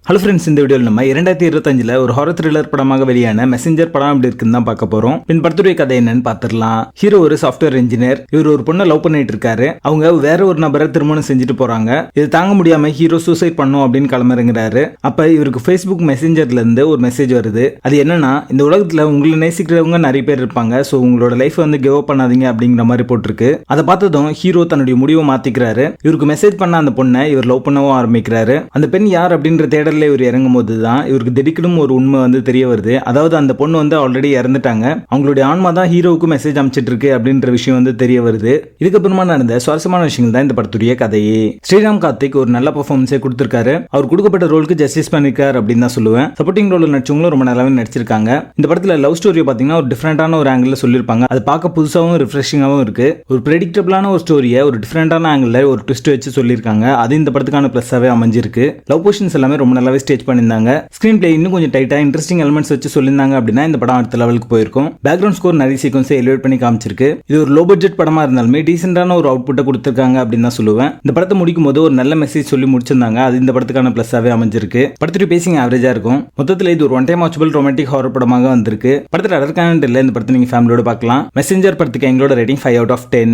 Hello friends, இந்த வீடியோவில் நம்ம 2025 ஒரு ஹாரர் த்ரில்லர் படமாக வெளியான மெசஞ்சர் படம் எப்படி இருக்குன்னு தான் பார்க்க போறோம். பின் படத்துடைய கதை என்னன்னு பார்த்துடலாம். ஹீரோ ஒரு சாஃப்ட்வேர் இன்ஜினியர். இவர் ஒரு பொண்ணை லவ் பண்ணிட்டு இருக்காரு. அவங்க வேற ஒரு நபரை திருமணம் செஞ்சுட்டு போறாங்க. இது தாங்க முடியாம ஹீரோ சூசைட் பண்ணும் அப்படின்னு கிளம்புறாரு. அப்ப இவருக்கு ஃபேஸ்புக் மெசஞ்சர்ல இருந்து ஒரு மெசேஜ் வருது. அது என்னன்னா, இந்த உலகத்துல உங்களை நேசிக்கிறவங்க நிறைய பேர் இருப்பாங்க. ஸோ உங்களோட லைஃப் கிவ் அப் பண்ணாதீங்க அப்படிங்கிற மாதிரி போட்டிருக்கு. அதை பார்த்ததும் ஹீரோ தன்னுடைய முடிவை மாத்திக்கிறாரு. இவருக்கு மெசேஜ் பண்ண அந்த பொண்ணை இவர் லவ் பண்ணவும் ஆரம்பிக்கிறாரு. அந்த பெண் யார் அப்படின்ற தேடல் இவர் இறங்கும் போது தான் இவருக்கு திடீர்னு ஒரு உண்மை தெரிய வருது. அதாவது அந்த பொண்ணு ஆல்ரெடி இறந்துட்டாங்க. அவங்களுடைய ஆன்மா தான் ஹீரோவுக்கு மெசேஜ் அமைச்சிட்டு இருக்கு அப்படின்ற விஷயம் தெரிய வருது. இதுக்கப்புறமா நடந்த சுவாரஸ்யமான விஷயங்கள் தான் இந்த படத்துடைய கதையே. ஸ்ரீராம் கார்த்திக் ஒரு நல்ல பெர்ஃபார்மன்ஸே கொடுத்திருக்காரு. அவர் கொடுக்கப்பட்ட ரோலுக்கு ஜஸ்டிஸ் பண்ணிருக்காரு அப்படின்னு தான் சொல்லுவேன். சப்போர்ட்டிங் ரோல் நடிச்சவங்களும் ரொம்ப நல்லாவே நடிச்சிருக்காங்க. இந்த படத்துல லவ் ஸ்டோரி பாத்தீங்கன்னா ஒரு டிஃபரெண்டான ஒரு ஆங்கிள் சொல்லிருப்பாங்க. அது பார்க்க புதுசாகவும் ரிஃப்ரெஷிங்காகவும் இருக்கு. ஒரு ப்ரெடிக்டபிளான ஒரு ஸ்டோரியை ஒரு டிஃபரெண்டான ஆங்கிள் ஒரு ட்விஸ்ட் வச்சு சொல்லியிருக்காங்க. அது இந்த படத்துக்கான பிளஸ்ஸாவே அமைஞ்சிருக்கு. லவ் போர்ஷன்ஸ் எல்லாமே ரொம்ப நல்லாவே ஸ்டேஜ் பண்ணியிருந்தாங்க. ஸ்கிரீன் பிளே இன்னும் கொஞ்சம் டைட்டா இன்ட்ரெஸ்டிங் எலிமெண்ட்ஸ் வச்சு சொல்லியிருந்தாங்க அப்படின்னா இந்த படம் அடுத்த லெவலுக்கு போயிருக்கும். பேக்ரவுண்ட் ஸ்கோர் நிறைய சீக்வன்ஸை எலிவேட் பண்ணி காமிச்சிருக்கு. இது ஒரு லோ பட்ஜெட் படமா இருந்தாலுமே டீசென்டான ஒரு அவுட்புட்டை கொடுத்திருக்காங்க அப்படின்னு தான் சொல்லுவேன். இந்த படத்தை முடிக்கும் போது ஒரு நல்ல மெசேஜ் சொல்லி முடிச்சிருந்தாங்க. அது இந்த படத்துக்கான பிளஸ்ஸாவே அமைஞ்சிருக்கு. படத்துடைய பேசிங் ஆவரேஜா இருக்கும். மொத்தத்தில் இது ஒரு one time watchable romantic horror படமாக வந்திருக்கு. படத்தில் அதற்கான இல்ல. இந்த படத்தை நீங்க ஃபேமிலியோட பார்க்கலாம். மெசஞ்சர் படத்துக்கு எங்களோட ரேட்டிங் 5 out of 10.